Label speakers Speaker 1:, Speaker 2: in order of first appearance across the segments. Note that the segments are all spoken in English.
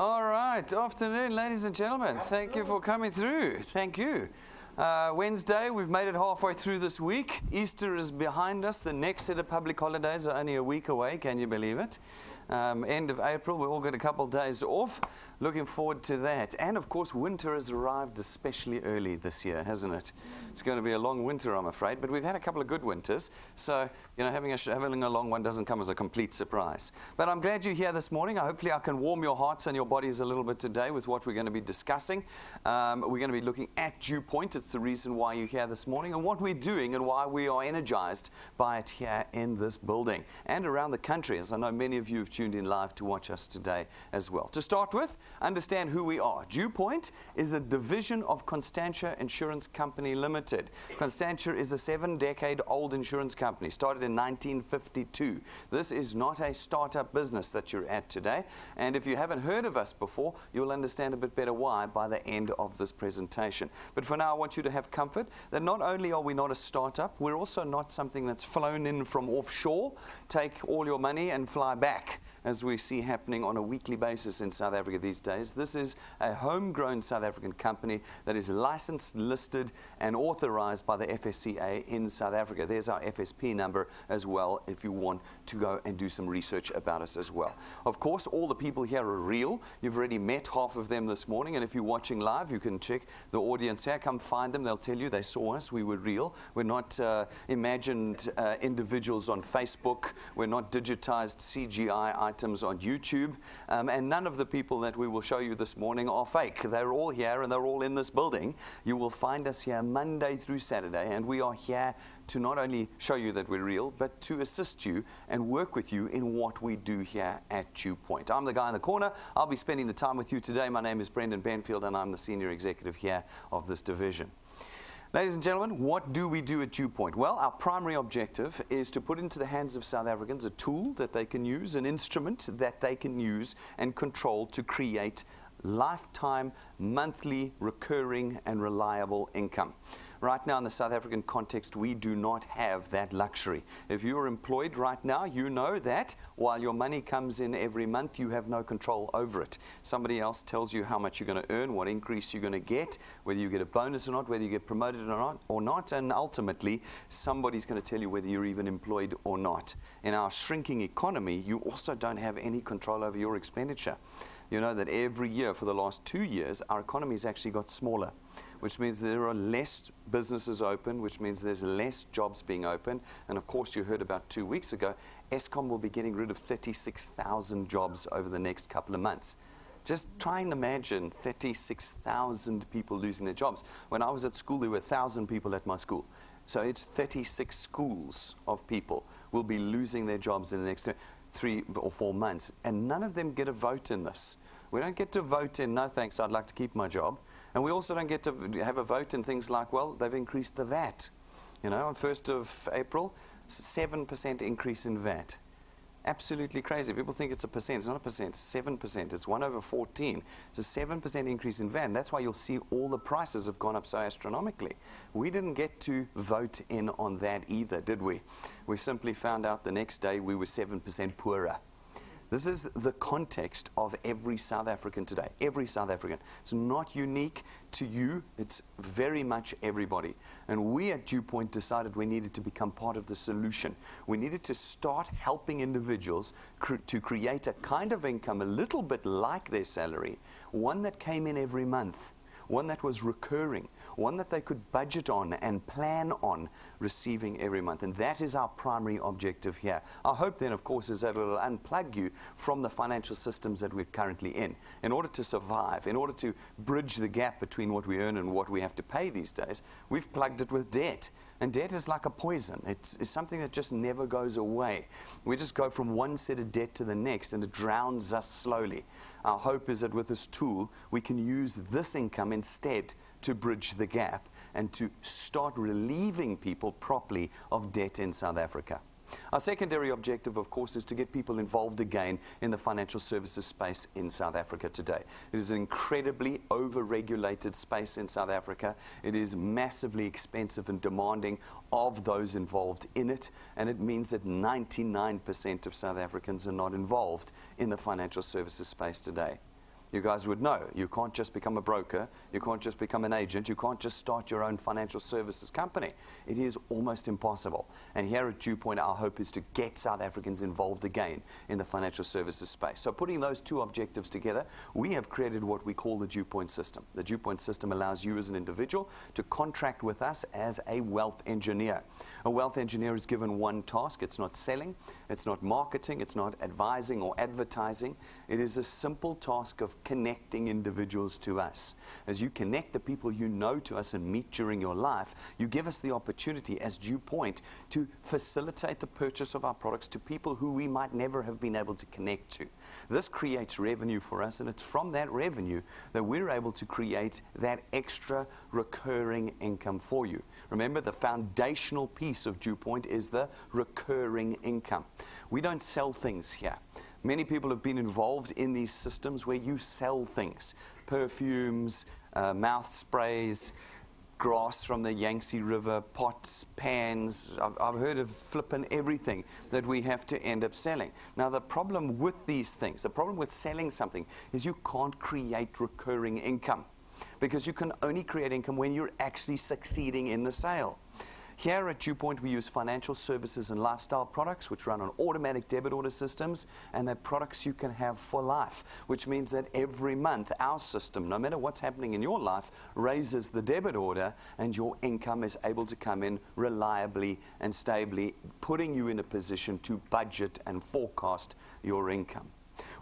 Speaker 1: All right, afternoon, ladies and gentlemen. Thank you for coming through. Thank you. Wednesday, we've made it halfway through this week. Easter is behind us. The next set of public holidays are only a week away. Can you believe it? End of April, we all get a couple of days off. Looking forward to that. And of course, winter has arrived especially early this year, hasn't it? It's going to be a long winter, I'm afraid, but we've had a couple of good winters. So, you know, having a long one doesn't come as a complete surprise. But I'm glad you're here this morning. Hopefully I can warm your hearts and your bodies a little bit today with what we're going to be discussing. We're going to be looking at DuePoint. It's the reason why you're here this morning and what we're doing and why we are energized by it here in this building and around the country, as I know many of you have tuned in live to watch us today as well. To start with, understand who we are. DuePoint is a division of Constantia Insurance Company Limited. Constantia is a 7-decade-old insurance company, started in 1952. This is not a startup business that you're at today, and if you haven't heard of us before, you'll understand a bit better why by the end of this presentation. But for now, I want you to have comfort that not only are we not a startup, we're also not something that's flown in from offshore, take all your money and fly back, as we see happening on a weekly basis in South Africa these days. This is a homegrown South African company that is licensed, listed, and authorized by the FSCA in South Africa. There's our FSP number as well if you want to go and do some research about us as well. Of course, all the people here are real. You've already met half of them this morning, and if you're watching live, you can check the audience here. Come find them. They'll tell you they saw us. We were real. We're not imagined individuals on Facebook. We're not digitized CGI items on YouTube. And none of the people that we will show you this morning are fake. They're all here and they're all in this building. You will find us here Monday through Saturday, and we are here to not only show you that we're real, but to assist you and work with you in what we do here at DuePoint. I'm the guy in the corner. I'll be spending the time with you today. My name is Brendan Benfield, and I'm the senior executive here of this division. Ladies and gentlemen, what do we do at DuePoint? Well, our primary objective is to put into the hands of South Africans a tool that they can use, an instrument that they can use and control to create lifetime, monthly, recurring, and reliable income. Right now in the South African context, we do not have that luxury. If you're employed right now, you know that while your money comes in every month, you have no control over it. Somebody else tells you how much you're going to earn, what increase you're going to get, whether you get a bonus or not, whether you get promoted or not, and ultimately, somebody's going to tell you whether you're even employed or not. In our shrinking economy, you also don't have any control over your expenditure. You know that every year for the last 2 years, our economy has actually got smaller, which means there are less businesses open, which means there's less jobs being opened. And of course, you heard about 2 weeks ago, Eskom will be getting rid of 36,000 jobs over the next couple of months. Just try and imagine 36,000 people losing their jobs. When I was at school, there were 1,000 people at my school. So it's 36 schools of people will be losing their jobs in the next 3 or 4 months. And none of them get a vote in this. We don't get to vote in, no thanks, I'd like to keep my job. And we also don't get to have a vote in things like, well, they've increased the VAT. You know, on 1st of April, 7% increase in VAT. Absolutely crazy. People think it's a percent. It's not a percent, it's 7%. It's 1/14. It's a 7% increase in VAT. And that's why you'll see all the prices have gone up so astronomically. We didn't get to vote in on that either, did we? We simply found out the next day we were 7% poorer. This is the context of every South African today, every South African. It's not unique to you, it's very much everybody. And we at DuePoint decided we needed to become part of the solution. We needed to start helping individuals to create a kind of income a little bit like their salary, one that came in every month, one that was recurring, one that they could budget on and plan on receiving every month. And that is our primary objective here. Our hope then, of course, is that it will unplug you from the financial systems that we're currently in order to survive, in order to bridge the gap between what we earn and what we have to pay these days. We've plugged it with debt. And debt is like a poison. It's something that just never goes away. We just go from one set of debt to the next, and it drowns us slowly. Our hope is that with this tool, we can use this income instead to bridge the gap and to start relieving people properly of debt in South Africa. Our secondary objective, of course, is to get people involved again in the financial services space in South Africa today. It is an incredibly over-regulated space in South Africa. It is massively expensive and demanding of those involved in it, and it means that 99% of South Africans are not involved in the financial services space today. You guys would know. You can't just become a broker. You can't just become an agent. You can't just start your own financial services company. It is almost impossible. And here at DuePoint, our hope is to get South Africans involved again in the financial services space. So putting those two objectives together, we have created what we call the DuePoint system. The DuePoint system allows you as an individual to contract with us as a wealth engineer. A wealth engineer is given one task. It's not selling. It's not marketing. It's not advising or advertising. It is a simple task of connecting individuals to us. As you connect the people you know to us and meet during your life, you give us the opportunity as DuePoint to facilitate the purchase of our products to people who we might never have been able to connect to. This creates revenue for us, and it's from that revenue that we're able to create that extra recurring income for you. Remember, the foundational piece of DuePoint is the recurring income. We don't sell things here. Many people have been involved in these systems where you sell things, perfumes, mouth sprays, grass from the Yangtze River, pots, pans. I've heard of flipping everything that we have to end up selling. Now, the problem with these things, the problem with selling something is you can't create recurring income, because you can only create income when you're actually succeeding in the sale. Here at DuePoint, we use financial services and lifestyle products which run on automatic debit order systems, and they're products you can have for life, which means that every month our system, no matter what's happening in your life, raises the debit order, and your income is able to come in reliably and stably, putting you in a position to budget and forecast your income.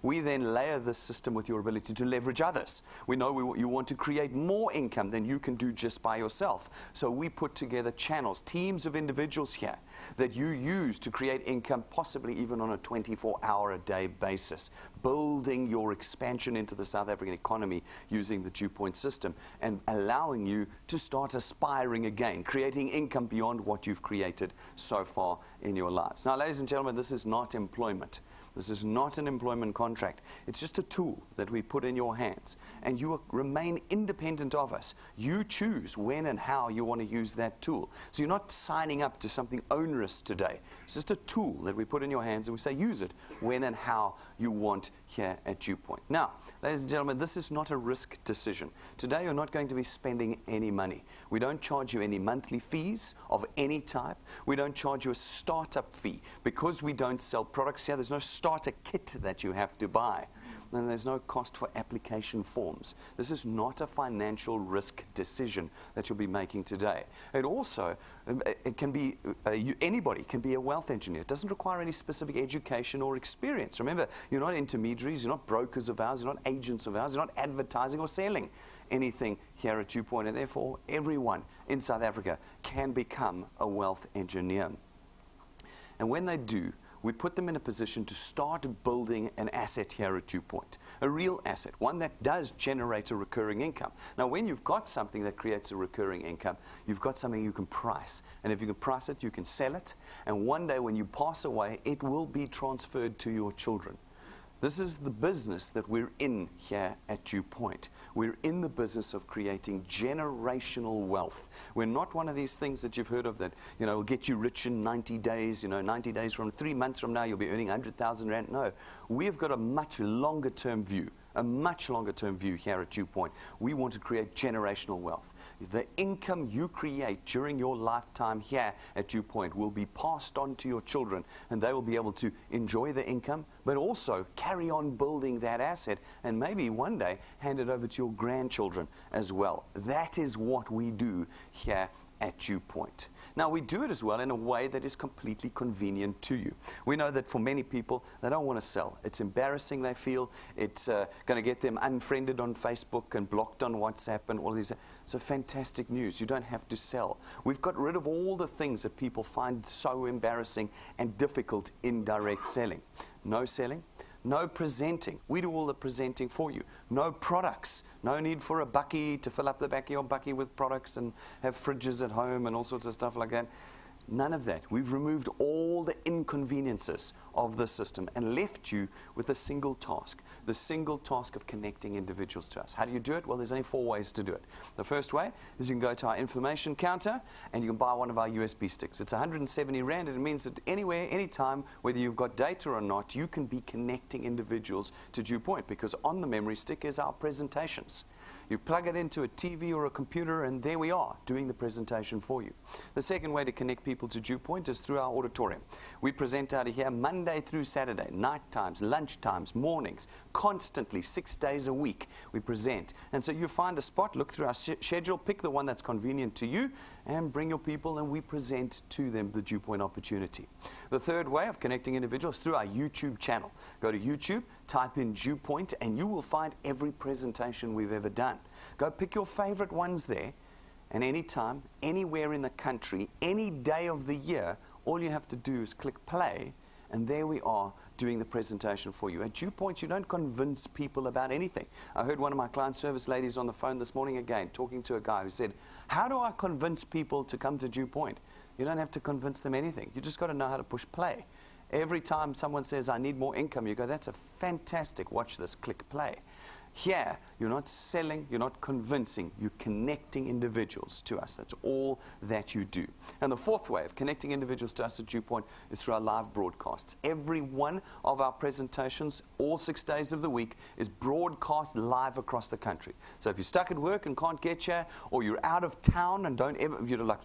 Speaker 1: We then layer this system with your ability to leverage others. We know you want to create more income than you can do just by yourself. So we put together channels, teams of individuals here that you use to create income, possibly even on a 24-hour-a-day basis, building your expansion into the South African economy using the DuePoint system and allowing you to start aspiring again, creating income beyond what you've created so far in your lives. Now, ladies and gentlemen, this is not employment. This is not an employment contract. It's just a tool that we put in your hands, and you remain independent of us. You choose when and how you want to use that tool. So you're not signing up to something onerous today. It's just a tool that we put in your hands, and we say use it when and how you want here at DuePoint. Now, ladies and gentlemen, this is not a risk decision. Today, you're not going to be spending any money. We don't charge you any monthly fees of any type. We don't charge you a startup fee. Because we don't sell products here, there's no starter kit that you have to buy. And there's no cost for application forms. This is not a financial risk decision that you'll be making today. It also, it can be, anybody can be a wealth engineer. It doesn't require any specific education or experience. Remember, you're not intermediaries, you're not brokers of ours, you're not agents of ours, you're not advertising or selling anything here at DuePoint, and therefore everyone in South Africa can become a wealth engineer. And when they do, we put them in a position to start building an asset here at DuePoint, a real asset, one that does generate a recurring income. Now, when you've got something that creates a recurring income, you've got something you can price. And if you can price it, you can sell it. And one day when you pass away, it will be transferred to your children. This is the business that we're in here at DuePoint. We're in the business of creating generational wealth. We're not one of these things that you've heard of that, will get you rich in 90 days, 90 days from 3 months from now, you'll be earning 100,000 Rand. No, we've got a much longer term view. A much longer term view here at DuePoint. We want to create generational wealth. The income you create during your lifetime here at DuePoint will be passed on to your children, and they will be able to enjoy the income, but also carry on building that asset, and maybe one day hand it over to your grandchildren as well. That is what we do here at DuePoint. Now, we do it as well in a way that is completely convenient to you. We know that for many people, they don't want to sell. It's embarrassing, they feel. It's going to get them unfriended on Facebook and blocked on WhatsApp and all these. So fantastic news. You don't have to sell. We've got rid of all the things that people find so embarrassing and difficult in direct selling. No selling. No presenting. We do all the presenting for you. No products. No need for a bakkie to fill up the back of your bakkie with products and have fridges at home and all sorts of stuff like that. None of that. We've removed all the inconveniences of the system and left you with a single task, the single task of connecting individuals to us. How do you do it? Well, there's only 4 ways to do it. The first way is you can go to our information counter and you can buy one of our USB sticks. It's 170 Rand, and it means that anywhere, anytime, whether you've got data or not, you can be connecting individuals to DuePoint, because on the memory stick is our presentations. You plug it into a TV or a computer, and there we are, doing the presentation for you. The second way to connect people to DuePoint is through our auditorium. We present out of here Monday through Saturday, night times, lunch times, mornings, constantly, 6 days a week we present. And so you find a spot, look through our schedule, pick the one that's convenient to you, and bring your people, and we present to them the DuePoint opportunity. The third way of connecting individuals through our YouTube channel. Go to YouTube, type in DuePoint, and you will find every presentation we've ever done. Go pick your favorite ones there, and anytime, anywhere in the country, any day of the year, all you have to do is click play, and there we are doing the presentation for you. At DuePoint, you don't convince people about anything. I heard one of my client service ladies on the phone this morning again, talking to a guy who said, how do I convince people to come to DuePoint? You don't have to convince them anything. You just got to know how to push play. Every time someone says, I need more income, you go, that's a fantastic, watch this, click play. Here, you're not selling, you're not convincing, you're connecting individuals to us. That's all that you do. And the fourth way of connecting individuals to us at DuePoint is through our live broadcasts. Every one of our presentations, all 6 days of the week, is broadcast live across the country. So if you're stuck at work and can't get here, or you're out of town and don't ever,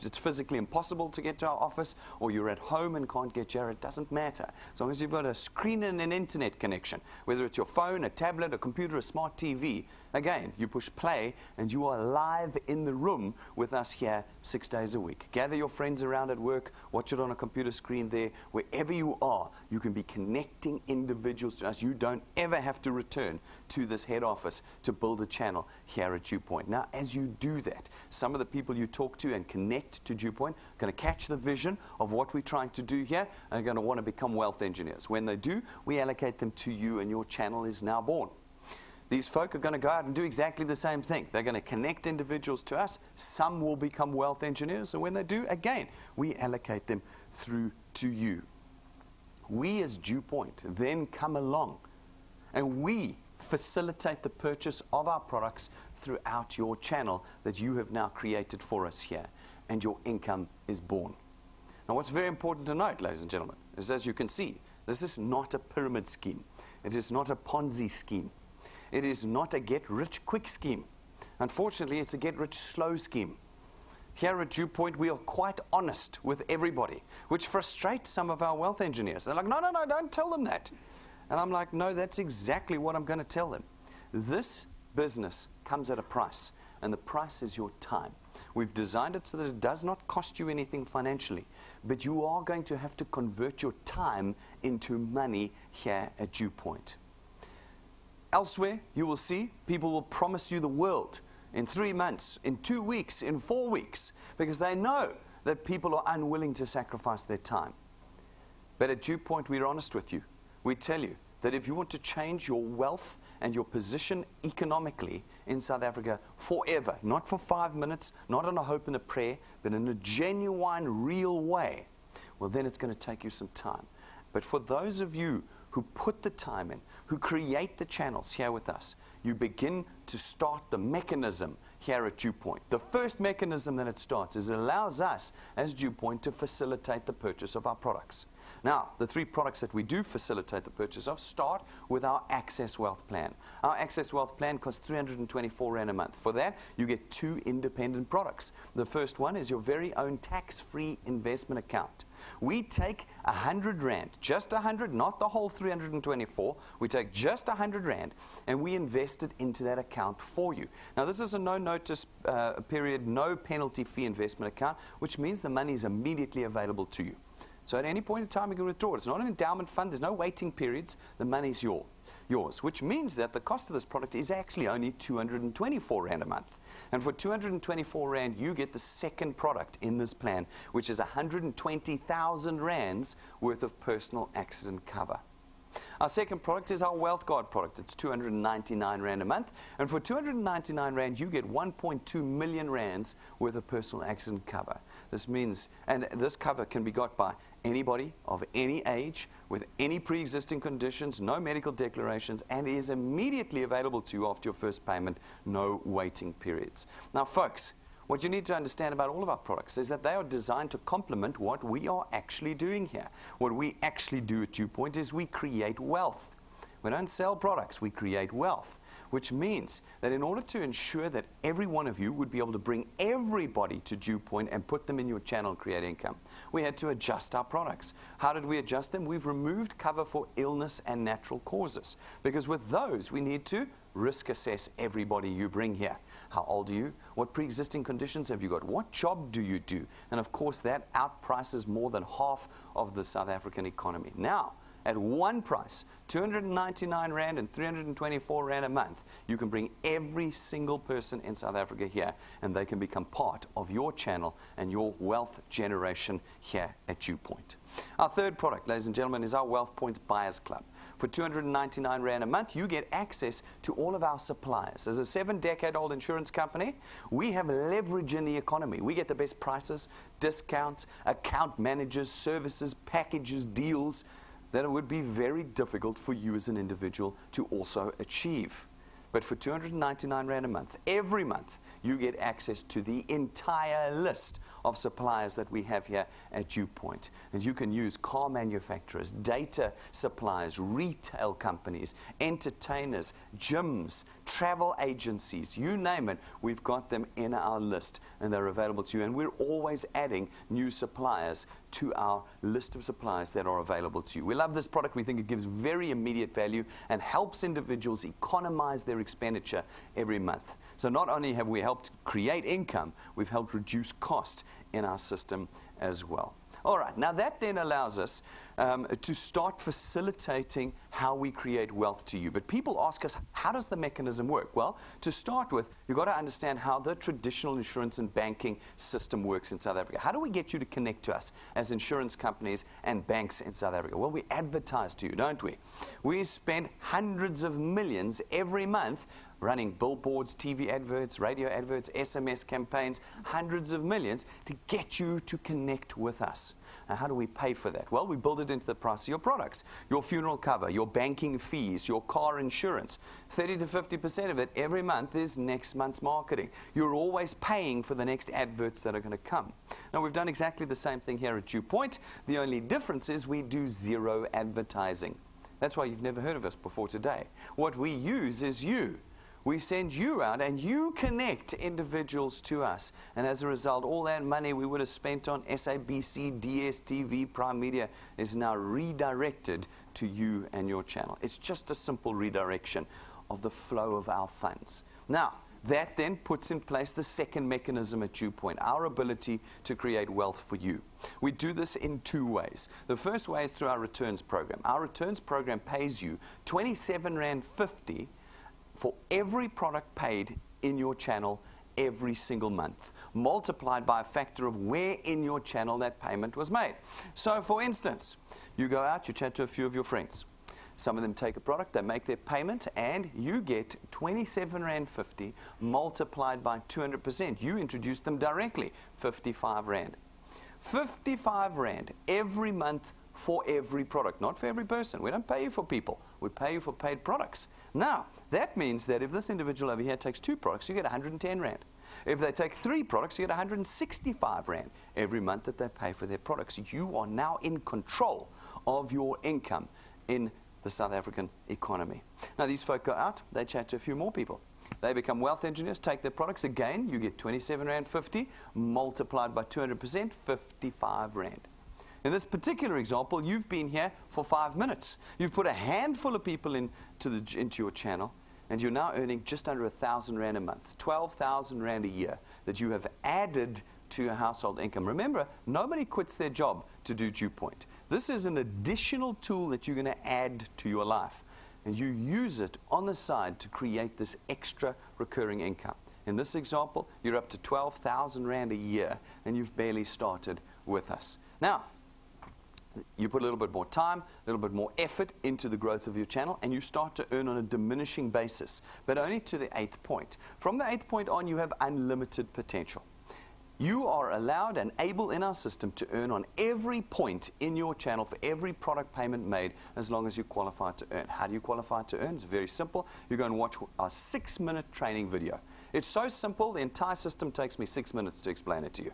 Speaker 1: it's physically impossible to get to our office, or you're at home and can't get here, it doesn't matter. As long as you've got a screen and an internet connection, whether it's your phone, a tablet, a computer, a smart TV, again, you push play and you are live in the room with us here 6 days a week. Gather your friends around at work, watch it on a computer screen there. Wherever you are, you can be connecting individuals to us. You don't ever have to return to this head office to build a channel here at DuePoint. Now, as you do that, some of the people you talk to and connect to DuePoint are going to catch the vision of what we're trying to do here and are going to want to become wealth engineers. When they do, we allocate them to you, and your channel is now born. These folk are going to go out and do exactly the same thing. They're going to connect individuals to us. Some will become wealth engineers, and when they do, again, we allocate them through to you. We as DuePoint then come along, and we facilitate the purchase of our products throughout your channel that you have now created for us here, and your income is born. Now, what's very important to note, ladies and gentlemen, is, as you can see, this is not a pyramid scheme. It is not a Ponzi scheme. It is not a get-rich-quick scheme. Unfortunately, it's a get-rich-slow scheme. Here at DuePoint, we are quite honest with everybody, which frustrates some of our wealth engineers. They're like, no, no, no, don't tell them that. And I'm like, no, that's exactly what I'm going to tell them. This business comes at a price, and the price is your time. We've designed it so that it does not cost you anything financially, but you are going to have to convert your time into money here at DuePoint. Elsewhere, you will see people will promise you the world in 3 months, in 2 weeks, in 4 weeks, because they know that people are unwilling to sacrifice their time. But at DuePoint, we're honest with you. We tell you that if you want to change your wealth and your position economically in South Africa forever, not for 5 minutes, not on a hope and a prayer, but in a genuine, real way, well, then it's going to take you some time. But for those of you who put the time in, who create the channels here with us, you begin to start the mechanism here at DuePoint. The first mechanism that it starts is it allows us as DuePoint to facilitate the purchase of our products. Now, the 3 products that we do facilitate the purchase of start with our Access Wealth Plan. Our Access Wealth Plan costs 324 Rand a month. For that, you get 2 independent products. The first one is your very own tax-free investment account. We take 100 Rand, just 100, not the whole 324. We take just 100 Rand and we invest it into that account for you. Now, this is a no-notice period, no penalty fee investment account, which means the money is immediately available to you. So at any point in time, you can withdraw it. It's not an endowment fund. There's no waiting periods. The money's yours, which means that the cost of this product is actually only 224 Rand a month. And for 224 Rand, you get the second product in this plan, which is 120,000 Rands worth of personal accident cover. Our second product is our Wealth Guard product. It's 299 Rand a month. And for 299 Rand, you get 1.2 million Rands worth of personal accident cover. This means, and this cover can be got by anybody of any age with any pre-existing conditions, no medical declarations, and is immediately available to you after your first payment, no waiting periods. Now, folks, what you need to understand about all of our products is that they are designed to complement what we are actually doing here. What we actually do at DuePoint is we create wealth. We don't sell products, we create wealth, which means that in order to ensure that every one of you would be able to bring everybody to DuePoint and put them in your channel and create income, we had to adjust our products. How did we adjust them? We've removed cover for illness and natural causes, because with those we need to risk assess everybody you bring here. How old are you? What pre-existing conditions have you got? What job do you do? And of course that outprices more than half of the South African economy. Now, at one price, 299 Rand and 324 Rand a month, you can bring every single person in South Africa here, and they can become part of your channel and your wealth generation here at DuePoint. Our third product, ladies and gentlemen, is our Wealth Points Buyers Club. For 299 Rand a month, you get access to all of our suppliers. As a 7-decade-old insurance company, we have leverage in the economy. We get the best prices, discounts, account managers, services, packages, deals that it would be very difficult for you as an individual to also achieve. But for 299 Rand a month, every month, you get access to the entire list of suppliers that we have here at DuePoint. And you can use car manufacturers, data suppliers, retail companies, entertainers, gyms, travel agencies, you name it, we've got them in our list and they're available to you. And we're always adding new suppliers to our list of suppliers that are available to you. We love this product. We think it gives very immediate value and helps individuals economize their expenditure every month. So not only have we helped create income, we've helped reduce cost in our system as well. All right, now that then allows us to start facilitating how we create wealth to you. But people ask us, how does the mechanism work? Well, to start with, you've got to understand how the traditional insurance and banking system works in South Africa. How do we get you to connect to us as insurance companies and banks in South Africa? Well, we advertise to you, don't we? We spend hundreds of millions every month running billboards, TV adverts, radio adverts, SMS campaigns, hundreds of millions to get you to connect with us. Now, how do we pay for that? Well, we build it into the price of your products. Your funeral cover, your banking fees, your car insurance. 30 to 50% of it every month is next month's marketing. You're always paying for the next adverts that are going to come. Now, we've done exactly the same thing here at DuePoint. The only difference is we do zero advertising. That's why you've never heard of us before today. What we use is you. We send you out and you connect individuals to us. And as a result, all that money we would have spent on SABC, DSTV, Prime Media is now redirected to you and your channel. It's just a simple redirection of the flow of our funds. Now, that then puts in place the second mechanism at DuePoint, our ability to create wealth for you. We do this in two ways. The first way is through our returns program. Our returns program pays you 27.50 Rand for every product paid in your channel every single month, multiplied by a factor of where in your channel that payment was made. So for instance, you go out, you chat to a few of your friends. Some of them take a product, they make their payment, and you get 27.50 Rand multiplied by 200%. You introduce them directly, 55 Rand. 55 Rand every month for every product, not for every person. We don't pay you for people. We pay you for paid products. Now, that means that if this individual over here takes 2 products, you get 110 Rand. If they take 3 products, you get 165 Rand every month that they pay for their products. You are now in control of your income in the South African economy. Now, these folk go out, they chat to a few more people. They become wealth engineers, take their products. Again, you get 27.50 Rand multiplied by 200%, 55 Rand. In this particular example, you've been here for 5 minutes. You've put a handful of people into your channel, and you're now earning just under 1,000 Rand a month, 12,000 Rand a year that you have added to your household income. Remember, nobody quits their job to do DuePoint. This is an additional tool that you're going to add to your life, and you use it on the side to create this extra recurring income. In this example, you're up to 12,000 Rand a year, and you've barely started with us. Now, You put a little bit more time, a little bit more effort into the growth of your channel, and you start to earn on a diminishing basis, but only to the 8th point. From the 8th point on, you have unlimited potential. You are allowed and able in our system to earn on every point in your channel for every product payment made, as long as you qualify to earn. How do you qualify to earn? It's very simple. You go and watch our 6-minute training video. It's so simple, the entire system takes me 6 minutes to explain it to you.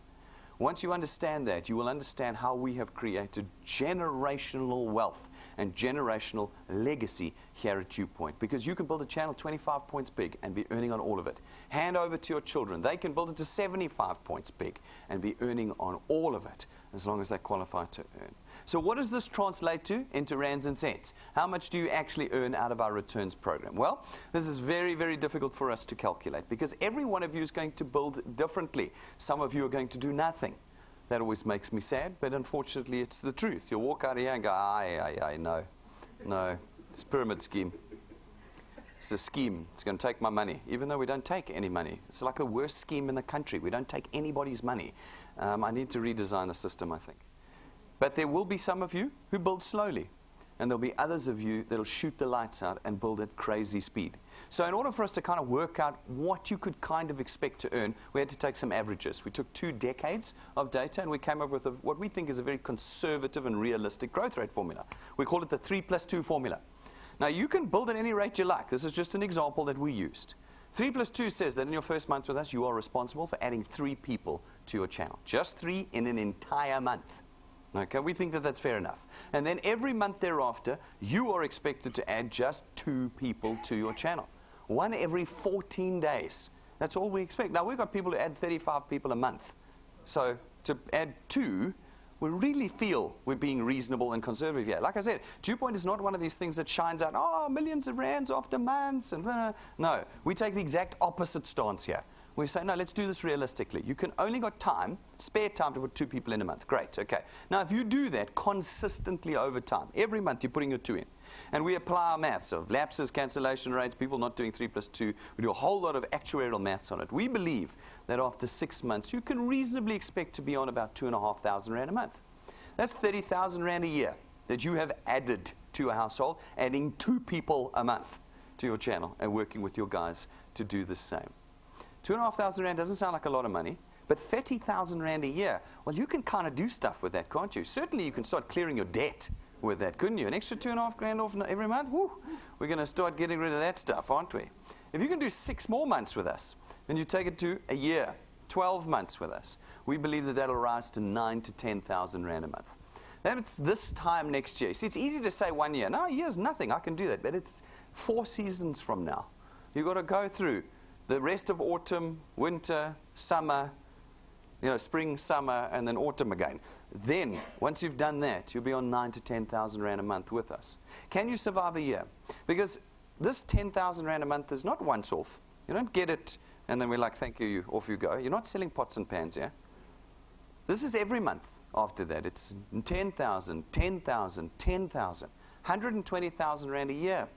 Speaker 1: Once you understand that, you will understand how we have created generational wealth and generational legacy here at DuePoint. Because you can build a channel 25 points big and be earning on all of it. Hand over to your children. They can build it to 75 points big and be earning on all of it, as long as they qualify to earn. So what does this translate to into rands and cents? How much do you actually earn out of our returns program? Well, this is very, very difficult for us to calculate, because every one of you is going to build differently. Some of you are going to do nothing. That always makes me sad, but unfortunately it's the truth. You'll walk out of here and go, no, it's a pyramid scheme. It's a scheme. It's going to take my money, even though we don't take any money. It's like the worst scheme in the country. We don't take anybody's money. I need to redesign the system, I think. But there will be some of you who build slowly, and there'll be others of you that'll shoot the lights out and build at crazy speed. So in order for us to kind of work out what you could kind of expect to earn, we had to take some averages. We took 2 decades of data, and we came up with what we think is a very conservative and realistic growth rate formula. We call it the 3+2 formula. Now, you can build at any rate you like. This is just an example that we used. 3+2 says that in your first month with us, you are responsible for adding 3 people to your channel. Just 3 in an entire month. Okay, we think that that's fair enough. And then every month thereafter, you are expected to add just 2 people to your channel. 1 every 14 days. That's all we expect. Now, we've got people who add 35 people a month. So to add 2, we really feel we're being reasonable and conservative here. Like I said, DuePoint is not one of these things that shines out, oh, millions of rands after months. And no, we take the exact opposite stance here. We say, no, let's do this realistically. You can only got time, spare time to put 2 people in a month. Great, okay. Now, if you do that consistently over time, every month you're putting your 2 in, and we apply our maths of lapses, cancellation rates, people not doing 3+2, we do a whole lot of actuarial maths on it. We believe that after 6 months, you can reasonably expect to be on about 2,500 rand a month. That's 30,000 rand a year that you have added to your household, adding 2 people a month to your channel and working with your guys to do the same. 2,500 rand doesn't sound like a lot of money, but 30,000 rand a year, well, you can kind of do stuff with that, can't you? Certainly you can start clearing your debt with that, couldn't you? An extra 2.5 grand off every month? Woo! We're going to start getting rid of that stuff, aren't we? If you can do 6 more months with us, and you take it to a year, 12 months with us, we believe that that'll rise to 9,000 to 10,000 rand a month. That's this time next year. See, it's easy to say 1 year. No, a year's nothing. I can do that. But it's 4 seasons from now. You've got to go through the rest of autumn, winter, summer, spring, summer, and then autumn again. Then, once you've done that, you'll be on 9,000 to 10,000 rand a month with us. Can you survive a year? Because this 10,000 rand a month is not once off. You don't get it, and then we're like, thank you, off you go. You're not selling pots and pans, yeah? This is every month after that. It's 10,000, 10,000, 10,000, 120,000 rand a year.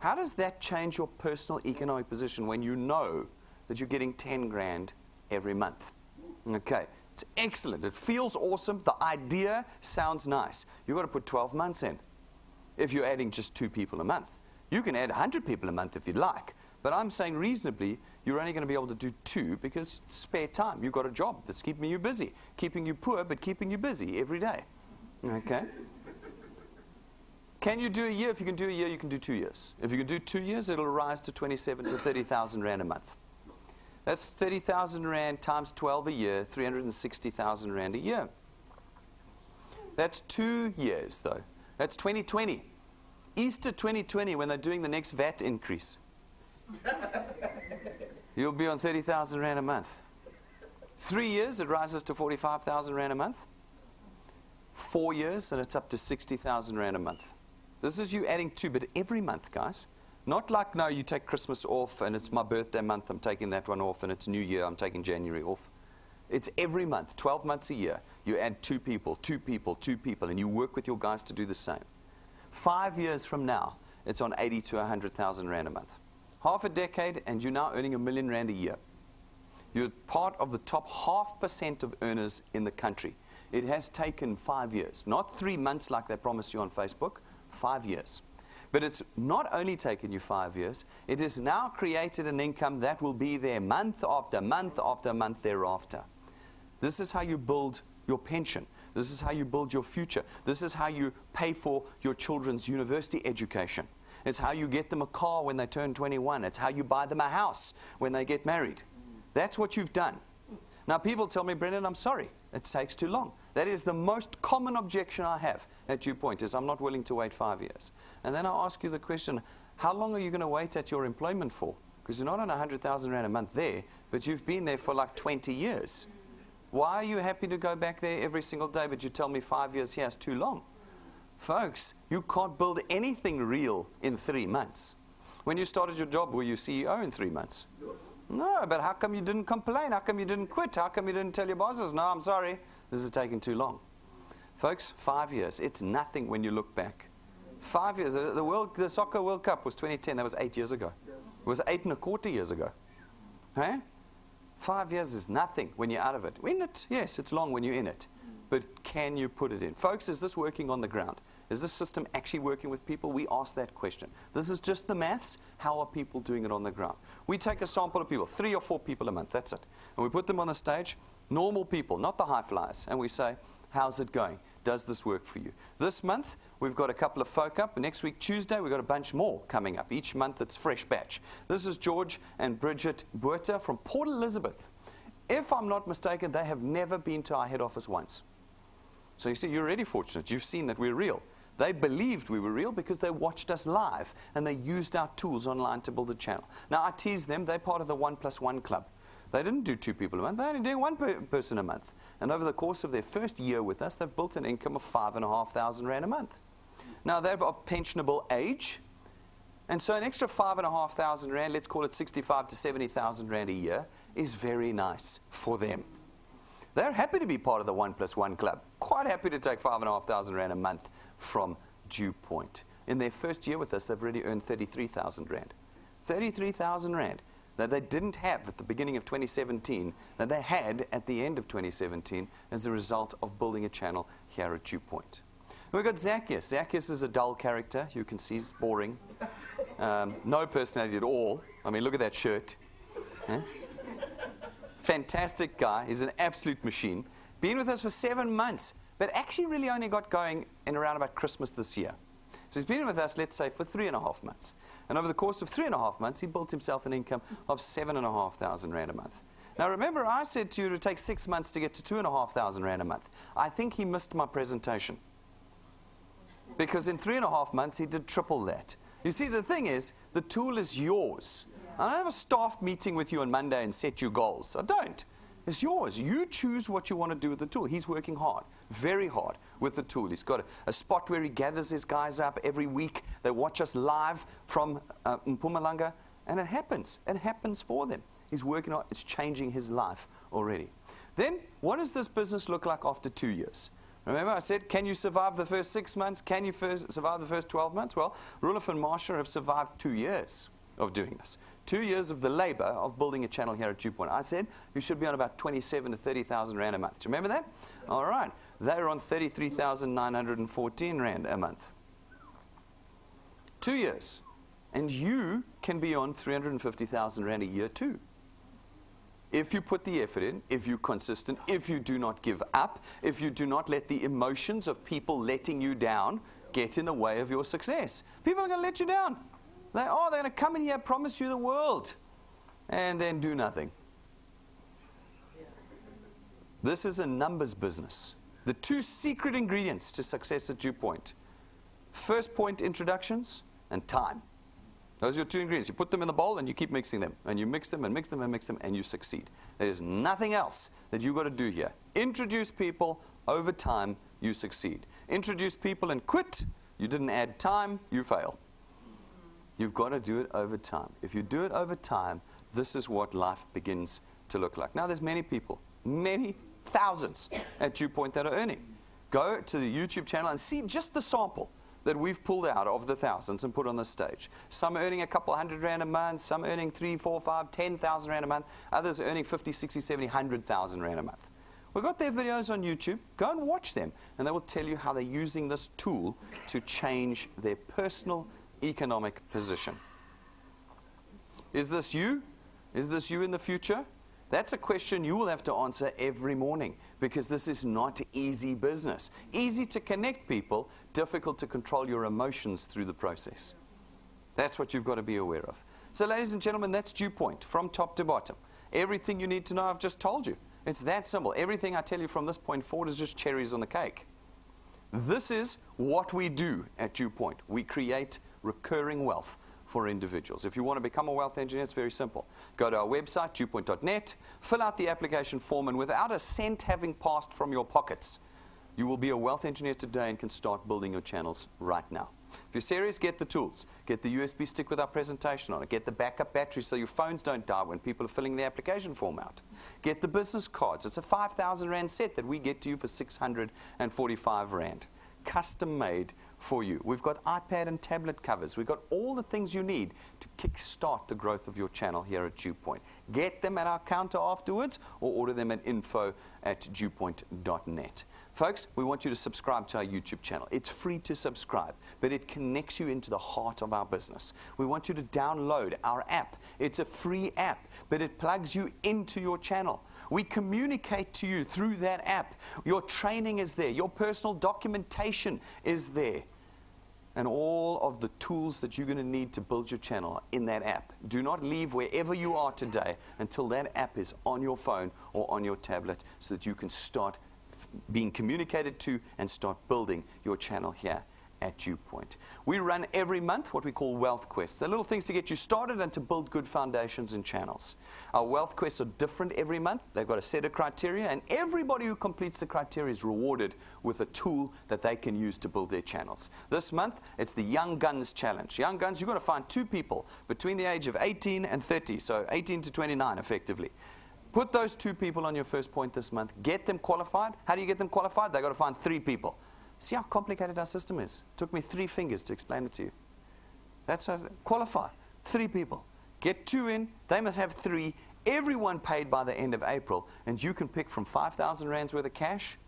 Speaker 1: How does that change your personal economic position when you know that you're getting 10 grand every month? Okay, it's excellent. It feels awesome. The idea sounds nice. You've got to put 12 months in if you're adding just 2 people a month. You can add 100 people a month if you'd like, but I'm saying reasonably, you're only going to be able to do 2 because it's spare time. You've got a job that's keeping you busy, keeping you poor, but keeping you busy every day. Okay? Can you do a year? If you can do a year, you can do 2 years. If you can do 2 years, it'll rise to 27,000 to 30,000 rand a month. That's 30,000 rand times 12 a year, 360,000 rand a year. That's 2 years, though. That's 2020. Easter 2020, when they're doing the next VAT increase. You'll be on 30,000 rand a month. 3 years, it rises to 45,000 rand a month. 4 years, and it's up to 60,000 rand a month. This is you adding 2, but every month, guys. Not like, no, you take Christmas off, and it's my birthday month, I'm taking that one off, and it's New Year, I'm taking January off. It's every month, 12 months a year. You add 2 people, 2 people, 2 people, and you work with your guys to do the same. 5 years from now, it's on 80 to 100,000 rand a month. Half a decade, and you're now earning R1 million a year. You're part of the top 0.5% of earners in the country. It has taken 5 years, not 3 months like they promised you on Facebook, 5 years. But it's not only taken you 5 years, it has now created an income that will be there month after month after month thereafter. This is how you build your pension. This is how you build your future. This is how you pay for your children's university education. It's how you get them a car when they turn 21. It's how you buy them a house when they get married. That's what you've done. Now people tell me, Brendan, I'm sorry, it takes too long. That is the most common objection I have at DuePoint, is I'm not willing to wait 5 years. And then I ask you the question, how long are you going to wait at your employment for? Because you're not on 100,000 Rand a month there, but you've been there for like 20 years. Why are you happy to go back there every single day, but you tell me 5 years here is too long? Folks, you can't build anything real in 3 months. When you started your job, were you CEO in 3 months? No, but how come you didn't complain? How come you didn't quit? How come you didn't tell your bosses, no, I'm sorry, this is taking too long? Folks, 5 years, it's nothing when you look back. 5 years, the Soccer World Cup was 2010, that was 8 years ago. It was 8.25 years ago. Hey? 5 years is nothing when you're out of it. In it, yes, it's long when you're in it. But can you put it in? Folks, is this working on the ground? Is this system actually working with people? We ask that question. This is just the maths. How are people doing it on the ground? We take a sample of people, 3 or 4 people a month, that's it. And we put them on the stage, normal people, not the high flyers, and we say, how's it going? Does this work for you? This month, we've got a couple of folk up. Next week, Tuesday, we've got a bunch more coming up. Each month, it's fresh batch. This is George and Bridget Buerta from Port Elizabeth. If I'm not mistaken, they have never been to our head office once. So you see, you're already fortunate. You've seen that we're real. They believed we were real because they watched us live and they used our tools online to build a channel. Now, I tease them. They're part of the 1+1 club. They didn't do 2 people a month. They're only doing 1 person a month. And over the course of their first year with us, they've built an income of 5,500 Rand a month. Now, they're of pensionable age. And so an extra 5,500 Rand, let's call it 65 to 70,000 Rand a year, is very nice for them. They're happy to be part of the 1+1 club. Quite happy to take 5,500 Rand a month from DuePoint. In their first year with us, they've already earned 33,000 Rand. 33,000 Rand that they didn't have at the beginning of 2017, that they had at the end of 2017 as a result of building a channel here at DuePoint. We've got Zacchaeus. Zacchaeus is a dull character. You can see he's boring. No personality at all. I mean, look at that shirt. Huh? Fantastic guy. He's an absolute machine. Been with us for 7 months, but actually really only got going in around about Christmas this year. So he's been with us, let's say, for 3.5 months. And over the course of 3.5 months, he built himself an income of 7,500 Rand a month. Now remember, I said to you it would take 6 months to get to 2,500 Rand a month. I think he missed my presentation. Because in 3.5 months, he did triple that. You see, the thing is, the tool is yours. I don't have a staff meeting with you on Monday and set you goals. I don't. It's yours. You choose what you want to do with the tool. He's working hard, very hard with the tool. He's got a spot where he gathers his guys up every week. They watch us live from Mpumalanga, and it happens. It happens for them. He's working hard. It's changing his life already. Then, what does this business look like after 2 years? Remember I said, can you survive the first 6 months? Can you survive the first 12 months? Well, Roelof and Marsha have survived 2 years of doing this. 2 years of the labor of building a channel here at DuePoint. I said you should be on about 27 to 30,000 Rand a month. Do you remember that? All right. They're on 33,914 Rand a month. 2 years. And you can be on 350,000 Rand a year too. If you put the effort in, if you're consistent, if you do not give up, if you do not let the emotions of people letting you down get in the way of your success. People are going to let you down. They're going to come in here, promise you the world, and then do nothing. This is a numbers business. The 2 secret ingredients to success at DuePoint. First point, introductions, and time. Those are your 2 ingredients. You put them in the bowl and you keep mixing them. And you mix them and mix them and mix them and you succeed. There is nothing else that you've got to do here. Introduce people, over time, you succeed. Introduce people and quit, you didn't add time, you fail. You've got to do it over time. If you do it over time, this is what life begins to look like. Now, there's many people, many thousands at DuePoint that are earning. Go to the YouTube channel and see just the sample that we've pulled out of the thousands and put on the stage. Some earning a couple hundred Rand a month, some earning 3, 4, 5, 10,000 Rand a month, others earning 50, 60, 70, 100,000 Rand a month. We've got their videos on YouTube. Go and watch them, and they will tell you how they're using this tool to change their personal economic position. Is this you? Is this you in the future? That's a question you will have to answer every morning, because this is not easy business. Easy to connect people, difficult to control your emotions through the process. That's what you've got to be aware of. So ladies and gentlemen, that's DuePoint from top to bottom. Everything you need to know I've just told you. It's that simple. Everything I tell you from this point forward is just cherries on the cake. This is what we do at DuePoint. We create recurring wealth for individuals. If you want to become a wealth engineer, it's very simple. Go to our website, DuePoint.net, fill out the application form, and without a cent having passed from your pockets, you will be a wealth engineer today and can start building your channels right now. If you're serious, get the tools. Get the USB stick with our presentation on it. Get the backup battery so your phones don't die when people are filling the application form out. Get the business cards. It's a 5,000 Rand set that we get to you for 645 Rand. Custom made for you. We've got iPad and tablet covers. We've got all the things you need to kickstart the growth of your channel here at DuePoint. Get them at our counter afterwards, or order them at info@DuePoint.net. Folks, we want you to subscribe to our YouTube channel. It's free to subscribe, but it connects you into the heart of our business. We want you to download our app. It's a free app, but it plugs you into your channel. We communicate to you through that app. Your training is there. Your personal documentation is there. And all of the tools that you're going to need to build your channel are in that app. Do not leave wherever you are today until that app is on your phone or on your tablet, so that you can start being communicated to and start building your channel here at DuePoint. We run every month what we call Wealth Quests. They're little things to get you started and to build good foundations and channels. Our Wealth Quests are different every month. They've got a set of criteria, and everybody who completes the criteria is rewarded with a tool that they can use to build their channels. This month, it's the Young Guns Challenge. Young Guns, you're going to find 2 people between the age of 18 and 30, so 18 to 29 effectively. Put those 2 people on your first point this month. Get them qualified. How do you get them qualified? They've got to find 3 people. See how complicated our system is? It took me 3 fingers to explain it to you. That's how qualify. 3 people. Get 2 in. They must have 3. Everyone paid by the end of April. And you can pick from 5,000 Rands worth of cash,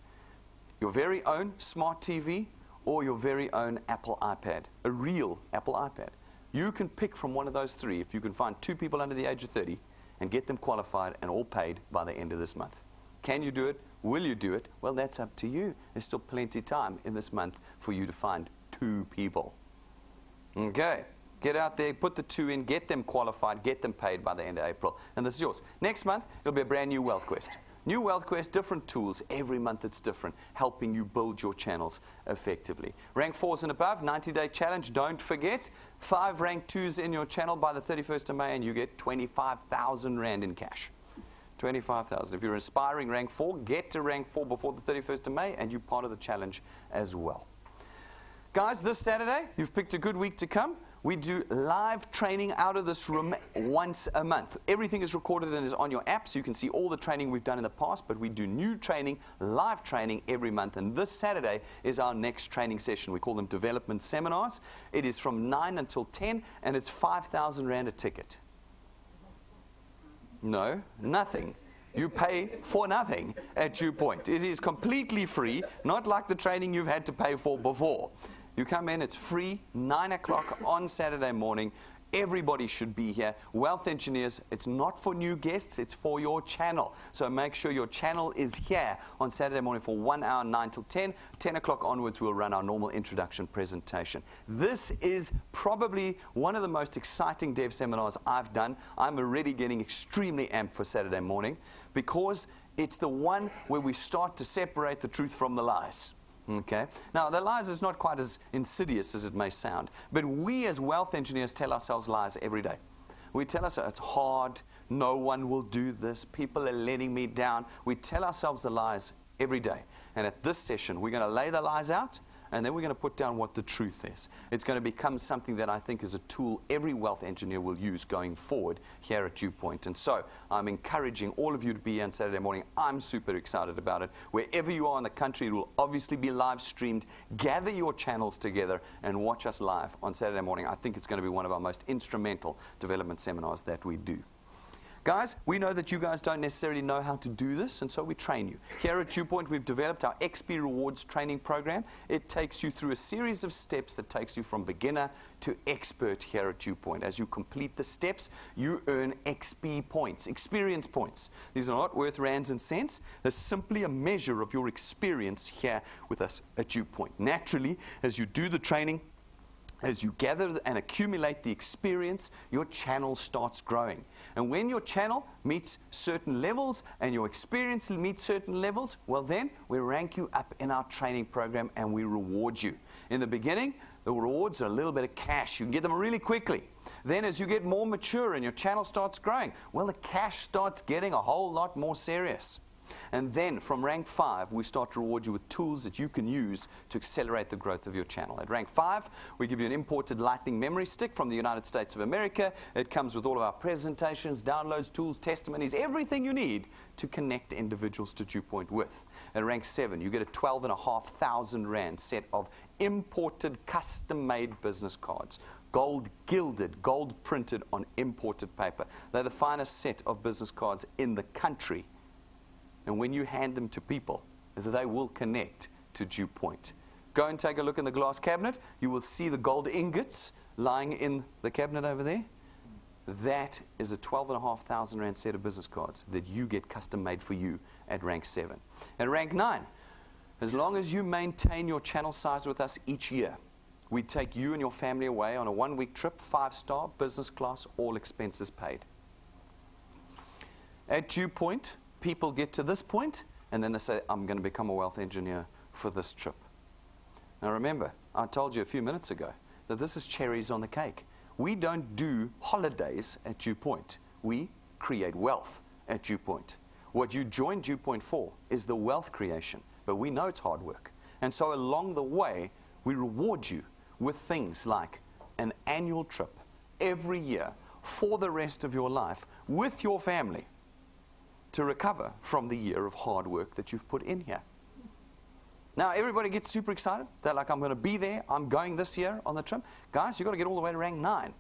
Speaker 1: your very own smart TV, or your very own Apple iPad. A real Apple iPad. You can pick from one of those 3 if you can find 2 people under the age of 30 and get them qualified and all paid by the end of this month. Can you do it? Will you do it? Well, that's up to you. There's still plenty of time in this month for you to find 2 people. Okay. Get out there, put the 2 in, get them qualified, get them paid by the end of April. And this is yours. Next month, it'll be a brand new Wealth Quest. New Wealth Quest, different tools. Every month it's different, helping you build your channels effectively. Rank 4s and above, 90-day challenge. Don't forget, 5 rank 2s in your channel by the 31st of May, and you get 25,000 Rand in cash. 25,000. If you're aspiring rank 4, get to rank 4 before the 31st of May, and you're part of the challenge as well. Guys, this Saturday, you've picked a good week to come. We do live training out of this room once a month. Everything is recorded and is on your app, so you can see all the training we've done in the past, but we do new training, live training every month. And this Saturday is our next training session. We call them development seminars. It is from 9 until 10, and it's 5,000 Rand a ticket. No, nothing. You pay for nothing at DuePoint. It is completely free, not like the training you've had to pay for before. You come in, it's free, 9 o'clock on Saturday morning. Everybody should be here. Wealth engineers, it's not for new guests, it's for your channel. So make sure your channel is here on Saturday morning for 1 hour, 9 till 10. 10 o'clock onwards, we'll run our normal introduction presentation. This is probably one of the most exciting dev seminars I've done. I'm already getting extremely amped for Saturday morning, because it's the one where we start to separate the truth from the lies. Okay. Now, the lies is not quite as insidious as it may sound, but we as wealth engineers tell ourselves lies every day. We tell ourselves it's hard, no one will do this, people are letting me down. We tell ourselves the lies every day. And at this session, we're going to lay the lies out, and then we're going to put down what the truth is. It's going to become something that I think is a tool every wealth engineer will use going forward here at DuePoint. And so I'm encouraging all of you to be here on Saturday morning. I'm super excited about it. Wherever you are in the country, it will obviously be live streamed. Gather your channels together and watch us live on Saturday morning. I think it's going to be one of our most instrumental development seminars that we do. Guys, we know that you guys don't necessarily know how to do this, and so we train you. Here at DuePoint, we've developed our XP Rewards training program. It takes you through a series of steps that takes you from beginner to expert here at DuePoint. As you complete the steps, you earn XP points, experience points. These are not worth rands and cents. They're simply a measure of your experience here with us at DuePoint. Naturally, as you do the training, as you gather and accumulate the experience, your channel starts growing. And when your channel meets certain levels and your experience meets certain levels, well then, we rank you up in our training program and we reward you. In the beginning, the rewards are a little bit of cash. You can get them really quickly. Then as you get more mature and your channel starts growing, well, the cash starts getting a whole lot more serious. And then from rank 5, we start to reward you with tools that you can use to accelerate the growth of your channel. At rank 5, we give you an imported Lightning memory stick from the United States of America. It comes with all of our presentations, downloads, tools, testimonies, everything you need to connect individuals to DuePoint with. At rank 7, you get a 12,500 Rand set of imported, custom-made business cards. Gold gilded, gold printed on imported paper. They're the finest set of business cards in the country. And when you hand them to people, they will connect to DuePoint. Go and take a look in the glass cabinet. You will see the gold ingots lying in the cabinet over there. That is a 12,500 Rand set of business cards that you get custom made for you at rank 7. At rank 9, as long as you maintain your channel size with us each year, we take you and your family away on a 1-week trip, 5-star, business class, all expenses paid. At DuePoint, people get to this point, and then they say, I'm going to become a wealth engineer for this trip. Now remember, I told you a few minutes ago that this is cherries on the cake. We don't do holidays at DuePoint. We create wealth at DuePoint. What you join DuePoint for is the wealth creation, but we know it's hard work. And so along the way, we reward you with things like an annual trip every year for the rest of your life with your family, to recover from the year of hard work that you've put in here. Now, everybody gets super excited. They're like, I'm going to be there. I'm going this year on the trip. Guys, you've got to get all the way to rank 9.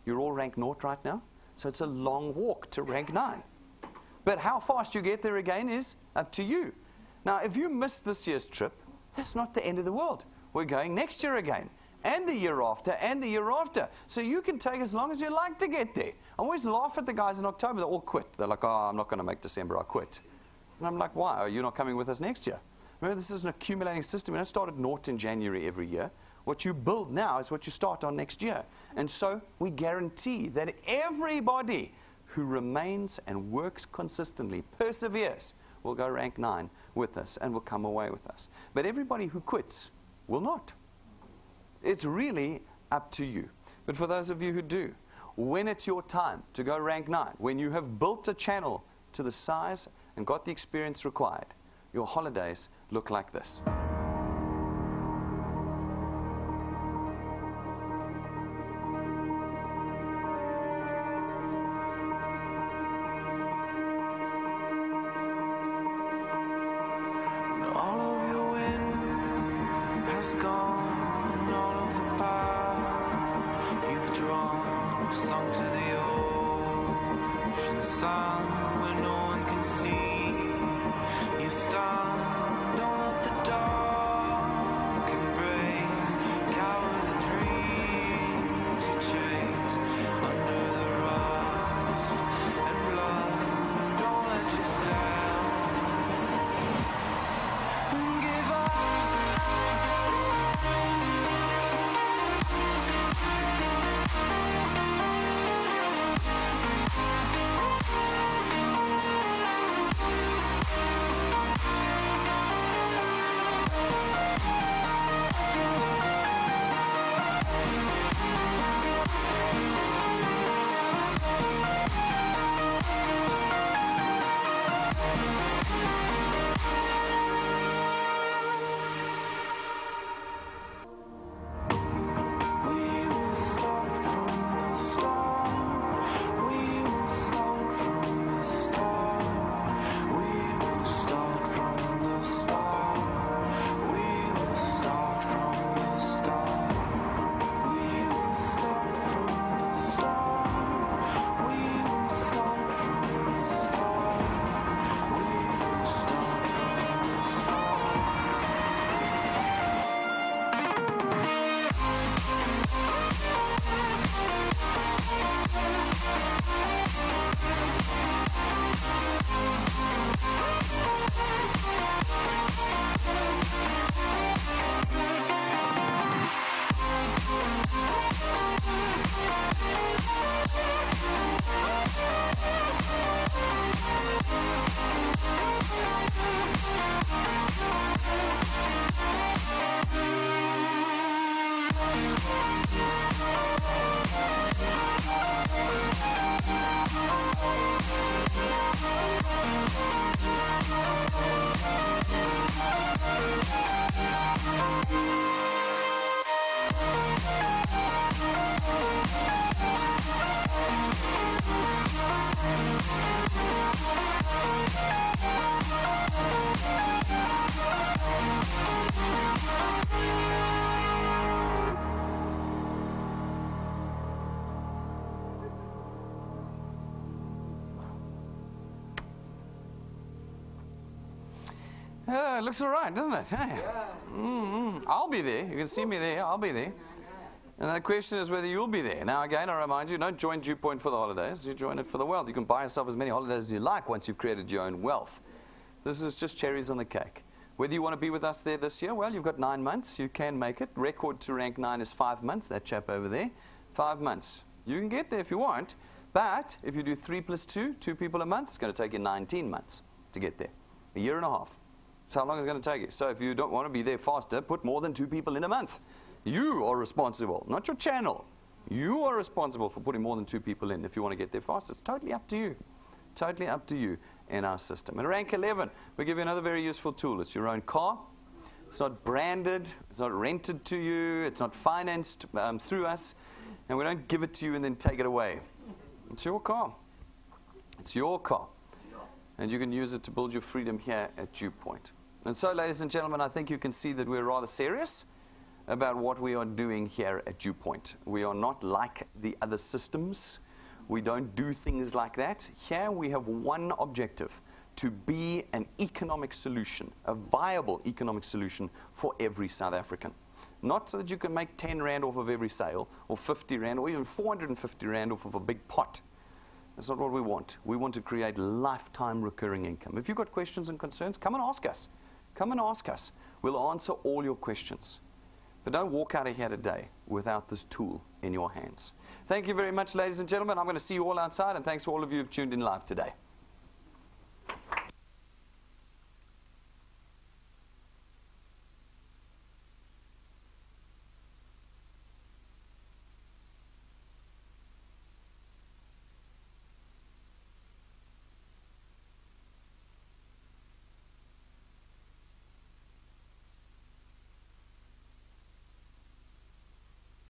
Speaker 1: You're all rank 0 right now, so it's a long walk to rank 9. But how fast you get there again is up to you. Now, if you miss this year's trip, that's not the end of the world. We're going next year again, and the year after, and the year after. So you can take as long as you like to get there. I always laugh at the guys in October. They all quit. They're like, oh, I'm not going to make December. I quit. And I'm like, why? Are you not coming with us next year? Remember, this is an accumulating system. You don't start at 0 in January every year. What you build now is what you start on next year. And so we guarantee that everybody who remains and works consistently, perseveres, will go rank 9 with us and will come away with us. But everybody who quits will not. It's really up to you. But for those of you who do, when it's your time to go rank 9, when you have built a channel to the size and got the experience required, your holidays look like this.
Speaker 2: All of your wind has gone, and all of the paths you've drawn have sunk to the ocean sun where no one can see. You stand, don't let the dark
Speaker 1: It looks all right, doesn't it? Hey? I'll be there. You can see me there. I'll be there. And the question is whether you'll be there. Now, again, I remind you, don't join DuePoint for the holidays. You join it for the wealth. You can buy yourself as many holidays as you like once you've created your own wealth. This is just cherries on the cake. Whether you want to be with us there this year, well, you've got 9 months. You can make it. Record to rank 9 is 5 months. That chap over there, 5 months. You can get there if you want. But if you do 3 plus 2, 2 people a month, it's going to take you 19 months to get there. A year and a half. That's how long it's going to take you. So if you don't want to be there faster, put more than 2 people in a month. You are responsible, not your channel. You are responsible for putting more than 2 people in if you want to get there faster. It's totally up to you. Totally up to you in our system. And rank 11, we give you another very useful tool. It's your own car. It's not branded. It's not rented to you. It's not financed through us. And we don't give it to you and then take it away. It's your car. It's your car. And you can use it to build your freedom here at DuePoint. And so, ladies and gentlemen, I think you can see that we're rather serious about what we are doing here at DuePoint. We are not like the other systems. We don't do things like that. Here we have one objective, to be an economic solution, a viable economic solution for every South African. Not so that you can make 10 Rand off of every sale, or 50 Rand, or even 450 Rand off of a big pot. That's not what we want. We want to create lifetime recurring income. If you've got questions and concerns, come and ask us. Come and ask us. We'll answer all your questions. But don't walk out of here today without this tool in your hands. Thank you very much, ladies and gentlemen. I'm going to see you all outside, and thanks for all of you who've tuned in live today.